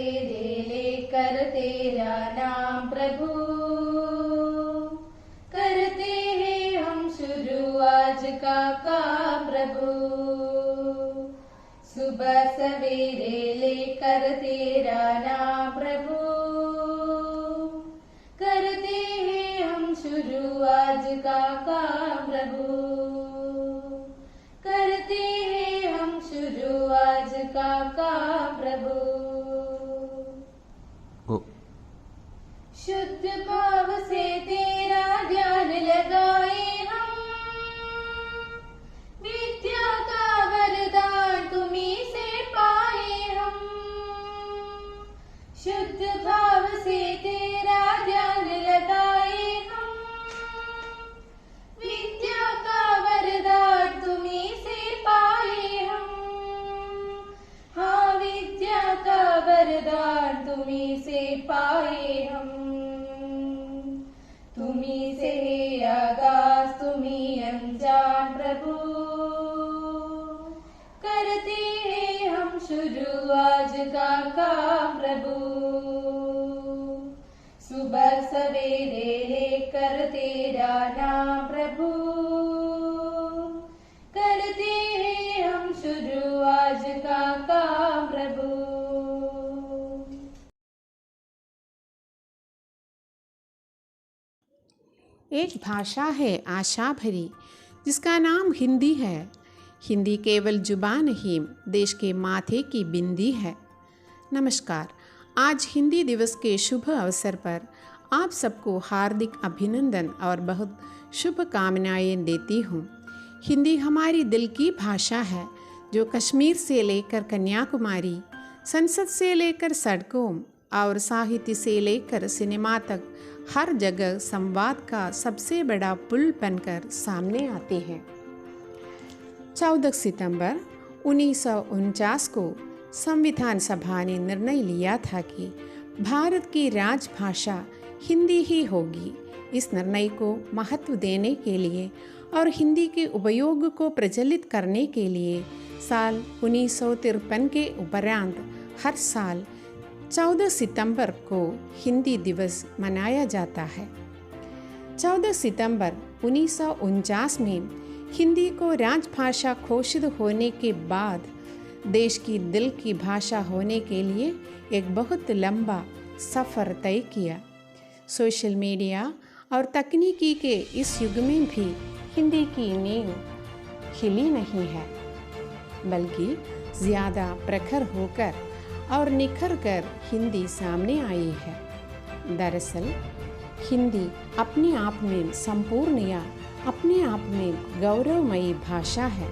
सवेरे लेकर तेरा नाम प्रभु, करते हैं हम शुरू आज का काम प्रभु। सुबह सवेरे लेकर तेरा नाम प्रभु, करते हैं हम शुरू आज का काम प्रभु, करते हैं हम शुरू आज का काम प्रभु। शुद्ध भाव से तेरा ध्यान लगाए हम, विद्या का वरदान तुम्हीं से पाए हम। शुद्ध भाव से तेरा ध्यान लगाए हम, विद्या का वरदान तुम्हीं से पाए हम। हाँ, विद्या का वरदान तुम्हीं से पाए हम। तुम्हीं से है आगाज तुम्हीं अनजान प्रभु, करते हैं हम शुरू आज का काम प्रभु। सुबह सवेरे लेकर तेरा नाम प्रभु, करते हैं हम शुरू आज का काम प्रभु। एक भाषा है आशा भरी जिसका नाम हिंदी है। हिंदी केवल जुबान नहीं, देश के माथे की बिंदी है। नमस्कार, आज हिंदी दिवस के शुभ अवसर पर आप सबको हार्दिक अभिनंदन और बहुत शुभकामनाएं देती हूँ। हिंदी हमारी दिल की भाषा है जो कश्मीर से लेकर कन्याकुमारी, संसद से लेकर सड़कों और साहित्य से लेकर सिनेमा तक हर जगह संवाद का सबसे बड़ा पुल बनकर सामने आते हैं। 14 सितंबर 1949 को संविधान सभा ने निर्णय लिया था कि भारत की राजभाषा हिंदी ही होगी। इस निर्णय को महत्व देने के लिए और हिंदी के उपयोग को प्रचलित करने के लिए साल 1953 के उपरांत हर साल 14 सितंबर को हिंदी दिवस मनाया जाता है। 14 सितंबर 1949 में हिंदी को राजभाषा घोषित होने के बाद देश की दिल की भाषा होने के लिए एक बहुत लंबा सफ़र तय किया। सोशल मीडिया और तकनीकी के इस युग में भी हिंदी की नींव खिली नहीं है, बल्कि ज़्यादा प्रखर होकर और निखर कर हिंदी सामने आई है। दरअसल हिंदी अपने आप में संपूर्ण या अपने आप में गौरवमयी भाषा है।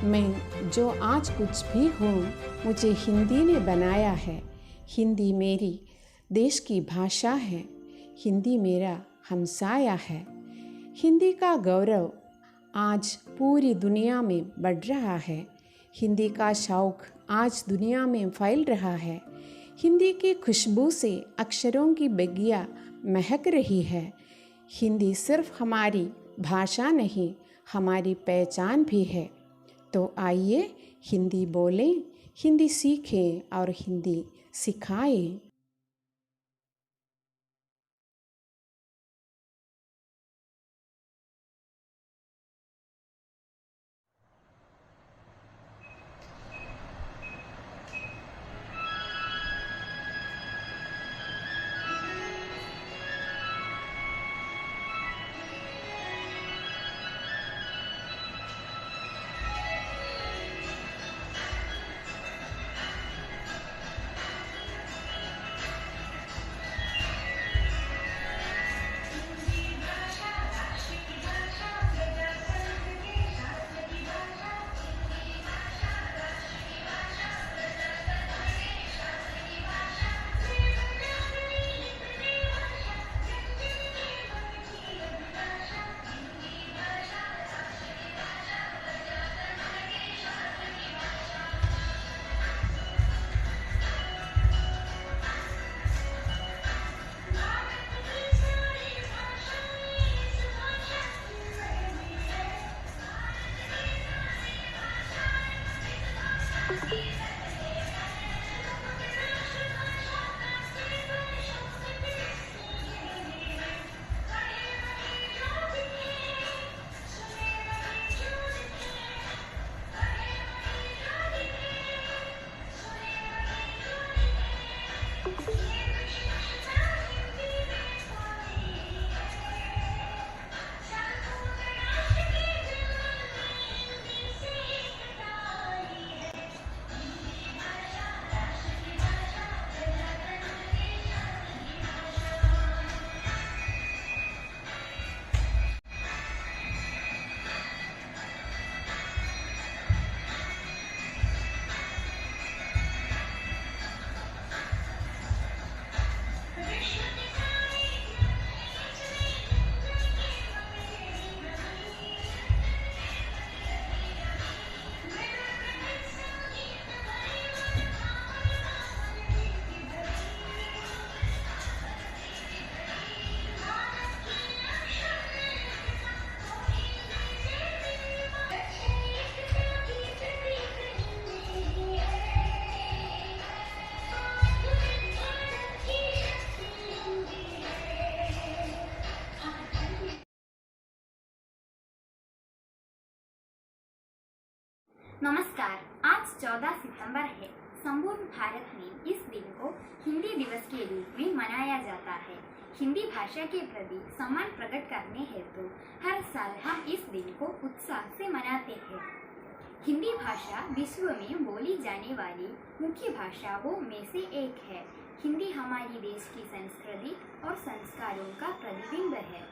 मैं जो आज कुछ भी हूँ मुझे हिंदी ने बनाया है। हिंदी मेरी देश की भाषा है, हिंदी मेरा हमसाया है। हिंदी का गौरव आज पूरी दुनिया में बढ़ रहा है। हिंदी का शौक़ आज दुनिया में फैल रहा है। हिंदी की खुशबू से अक्षरों की बगिया महक रही है। हिंदी सिर्फ हमारी भाषा नहीं, हमारी पहचान भी है। तो आइए हिंदी बोलें, हिंदी सीखें और हिंदी सिखाएं। नमस्कार। आज 14 सितंबर है। संपूर्ण भारत में इस दिन को हिंदी दिवस के रूप में मनाया जाता है। हिंदी भाषा के प्रति सम्मान प्रकट करने हेतु हर साल हम इस दिन को उत्साह से मनाते हैं। हिंदी भाषा विश्व में बोली जाने वाली मुख्य भाषाओं में से एक है। हिंदी हमारी देश की संस्कृति और संस्कारों का प्रतिबिंब है।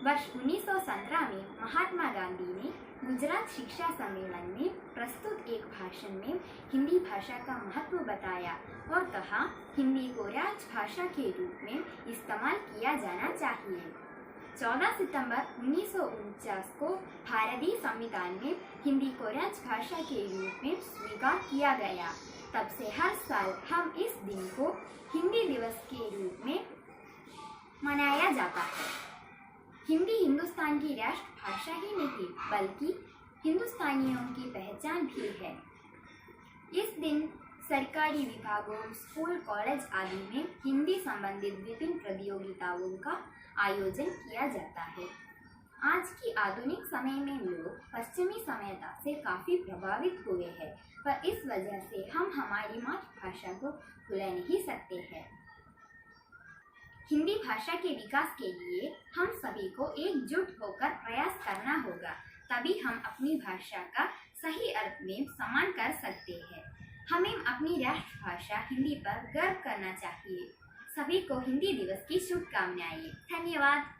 वर्ष 1917 में महात्मा गांधी ने गुजरात शिक्षा सम्मेलन में प्रस्तुत एक भाषण में हिंदी भाषा का महत्व बताया और कहा, हिंदी को राजभाषा के रूप में इस्तेमाल किया जाना चाहिए। 14 सितंबर 1949 को भारतीय संविधान में हिंदी को राजभाषा के रूप में स्वीकार किया गया। तब से हर साल हम इस दिन को हिंदी दिवस के रूप में मनाया जाता है। हिंदी हिंदुस्तान की राष्ट्रभाषा ही नहीं बल्कि हिंदुस्तानियों की पहचान भी है। इस दिन सरकारी विभागों, स्कूल, कॉलेज आदि में हिंदी संबंधित विभिन्न प्रतियोगिताओं का आयोजन किया जाता है। आज की आधुनिक समय में लोग पश्चिमी सभ्यता से काफ़ी प्रभावित हुए हैं, पर इस वजह से हम हमारी मातृभाषा को भुला नहीं सकते हैं। हिंदी भाषा के विकास के लिए हम सभी को एकजुट होकर प्रयास करना होगा, तभी हम अपनी भाषा का सही अर्थ में सम्मान कर सकते हैं। हमें अपनी राष्ट्रभाषा हिंदी पर गर्व करना चाहिए। सभी को हिंदी दिवस की शुभकामनाएं। धन्यवाद।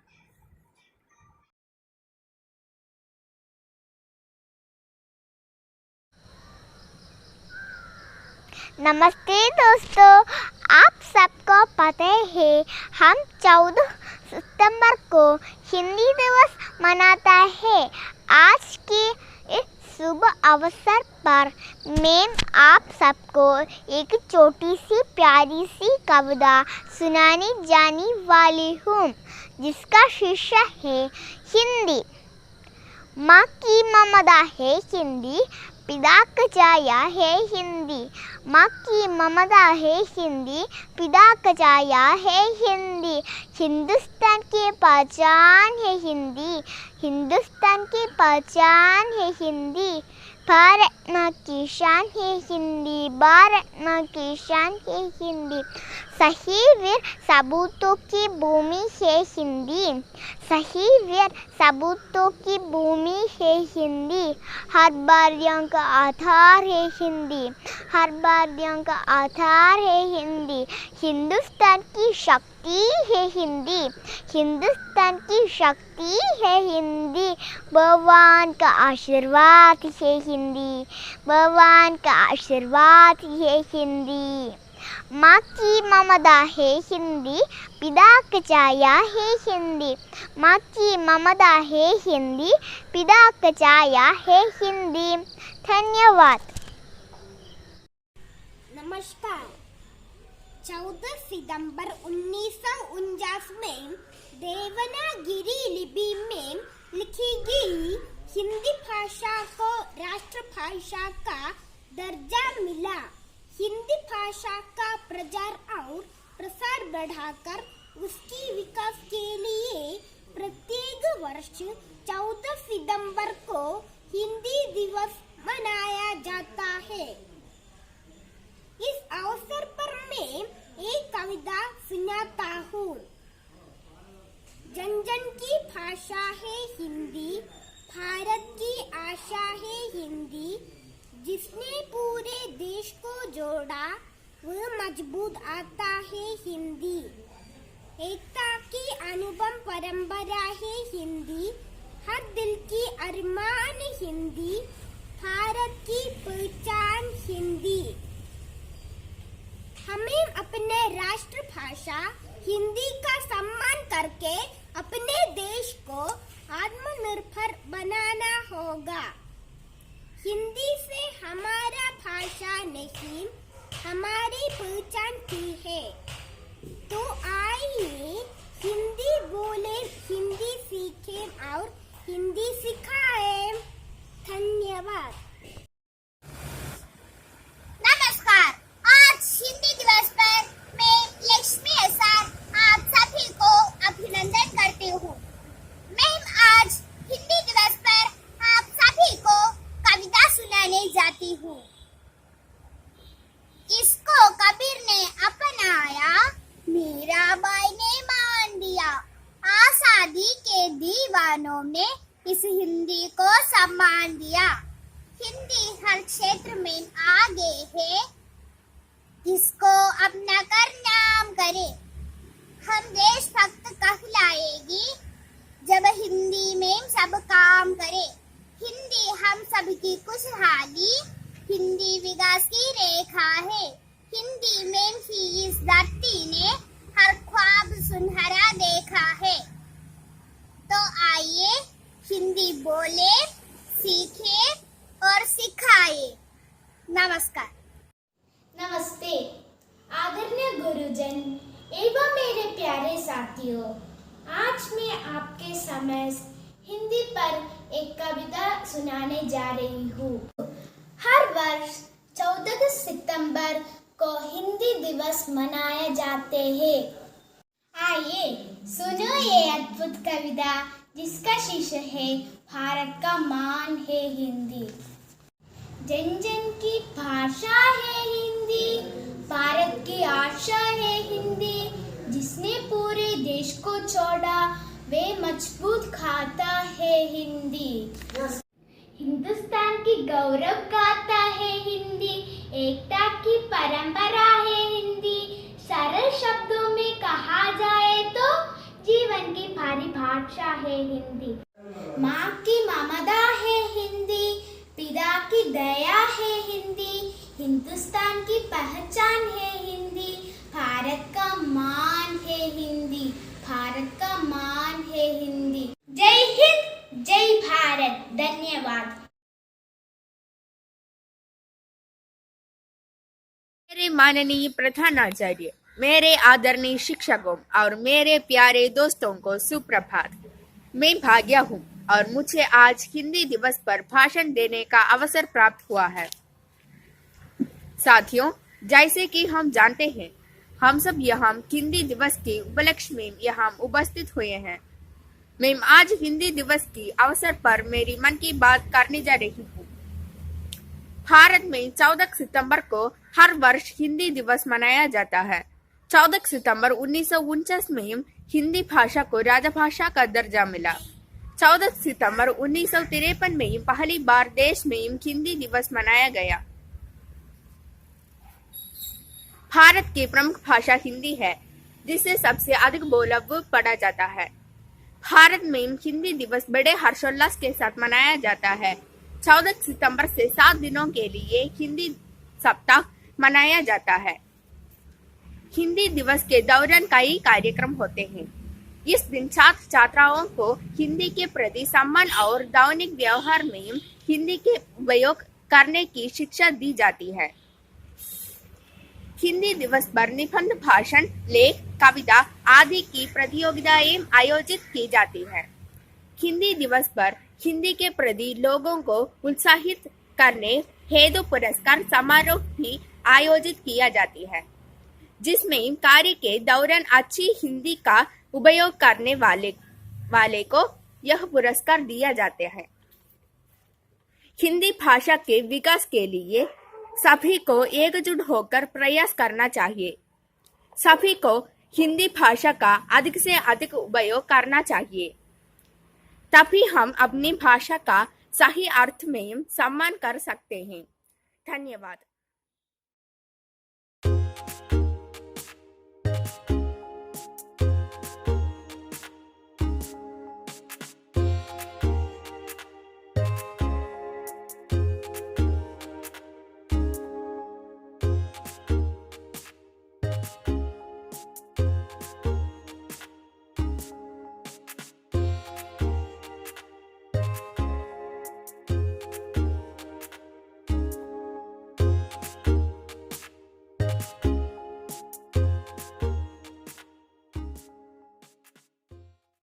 नमस्ते दोस्तों, आप सबको पता है हम 14 सितंबर को हिंदी दिवस मनाता है। आज के इस शुभ अवसर पर मैं आप सबको एक छोटी सी प्यारी सी कविता सुनाने जाने वाली हूँ, जिसका शीर्षक है हिंदी। माँ की ममता है हिंदी, पिता का छाया है हिंदी। माँ की ममता है हिंदी, पिता का छाया है हिंदी। हिंदुस्तान की पहचान है हिंदी, हिंदुस्तान की पहचान है हिंदी। भारत माँ की शान है हिंदी, भारत माँ की शान है हिंदी। सही वीर सबूतों की भूमि है हिंदी, सही वीर सबूतों की भूमि है हिंदी। हर बारियों का आधार है हिंदी, हर बारियों का आधार है हिंदी। हिंदुस्तान की शक्ति है हिंदी, हिंदुस्तान की शक्ति है हिंदी। भगवान का आशीर्वाद है हिंदी, भगवान का आशीर्वाद है हिंदी। माँ की ममता है हिंदी, पिता का छाया है हिंदी। माँ की ममता है हिंदी, पिता का छाया है हिंदी। धन्यवाद। नमस्कार। 14 सितंबर 1949 में देवनागरी लिपि में लिखी गई हिंदी भाषा को राष्ट्रभाषा का दर्जा मिला। हिंदी भाषा का प्रचार और प्रसार बढ़ाकर उसकी विकास के लिए प्रत्येक वर्ष 14 सितंबर को हिंदी दिवस मनाया जाता है। इस अवसर पर मैं एक कविता सुनाता हूँ। जन जन की भाषा है हिंदी, भारत की आशा है हिंदी। जिसने पूरे देश को जोड़ा वह मजबूत आता है हिंदी। एकता की अनुपम परंपरा है हिंदी, हर दिल की अरमान हिंदी। भारत की पहचान हिंदी। हमें अपने राष्ट्रभाषा हिंदी का सम्मान करके अपने देश को आत्मनिर्भर बनाना होगा। हिंदी से हमारा भाषा नहीं, हमारी पहचान की है। तो आइए हिंदी बोले, हिंदी सीखें और हिंदी सिखाएं। धन्यवाद। नमस्कार। आज हिंदी दिवस पर मैं लक्ष्मी एसआर आप सभी को अभिनंदन करती हूँ। मैं आज हिंदी दिवस पर आप सभी को कविता सुनाने को सम्मान दिया। हिंदी हर क्षेत्र में आगे है, जिसको अपना कर नाम करे। हम देशभक्त कहलाएगी जब हिंदी में सब काम करे। हिंदी हम सबकी खुशहाली, हिंदी विकास की रेखा है। हिंदी में ही इस धरती ने हर ख्वाब सुनहरा देखा है। तो आइए हिंदी बोले, सीखे और सिखाए। नमस्कार। नमस्ते आदरणीय गुरुजन एवं मेरे प्यारे साथियों, आज मैं आपके समक्ष हिंदी पर एक कविता सुनाने जा रही हूँ। हर वर्ष 14 सितंबर को हिंदी दिवस मनाए जाते हैं। आइए सुनो ये अद्भुत कविता जिसका शीर्षक है भारत का मान है हिंदी। जन जन की भाषा है हिंदी, भारत की आशा है हिंदी। जिसने पूरे देश को छोड़ा वे मजबूत खाता है हिंदी। हिंदुस्तान की गौरव गाथा है हिंदी, एकता की परंपरा है हिंदी। सरल शब्दों में कहा जाए तो जीवन की भारी भाषा है हिंदी। माँ की ममता है हिंदी, पिता की दया है हिंदी। हिंदुस्तान की पहचान है हिंदी, भारत का मान है हिंदी, भारत का मान है हिंदी। जय हिंद, जय भारत। धन्यवाद। मेरे माननीय प्रधानाचार्य, मेरे आदरणीय शिक्षकों और मेरे प्यारे दोस्तों को सुप्रभात। मैं भाग्या हूँ और मुझे आज हिंदी दिवस पर भाषण देने का अवसर प्राप्त हुआ है। साथियों, जैसे कि हम जानते हैं, हम सब यहाँ हिंदी दिवस के उपलक्ष्य में यहाँ उपस्थित हुए हैं। मैं आज हिंदी दिवस के अवसर पर मेरी मन की बात करने जा रही हूँ। भारत में 14 सितंबर को हर वर्ष हिंदी दिवस मनाया जाता है। 14 सितंबर 1949 में हिंदी भाषा को राजभाषा का दर्जा मिला। 14 सितंबर 1953 में पहली बार देश में हिंदी दिवस मनाया गया। भारत की प्रमुख भाषा हिंदी है, जिसे सबसे अधिक बोला व पढ़ा जाता है। भारत में हिंदी दिवस बड़े हर्षोल्लास के साथ मनाया जाता है। 14 सितंबर से 7 दिनों के लिए हिंदी सप्ताह मनाया जाता है। हिंदी दिवस के दौरान कई कार्यक्रम होते हैं। इस दिन छात्र छात्राओं को हिंदी के प्रति सम्मान और दैनिक व्यवहार में हिंदी के उपयोग करने की शिक्षा दी जाती है। हिंदी दिवस पर निबंध, भाषण, लेख, कविता आदि की प्रतियोगिताएं आयोजित की जाती है। हिंदी दिवस पर हिंदी के प्रति लोगों को उत्साहित करने हेतु पुरस्कार समारोह भी आयोजित किया जाती है, जिसमें कार्य के दौरान अच्छी हिंदी का उपयोग करने वाले को यह पुरस्कार दिया जाते हैं। हिंदी भाषा के विकास के लिए सभी को एकजुट होकर प्रयास करना चाहिए। सभी को हिंदी भाषा का अधिक से अधिक उपयोग करना चाहिए, तभी हम अपनी भाषा का सही अर्थ में सम्मान कर सकते हैं। धन्यवाद।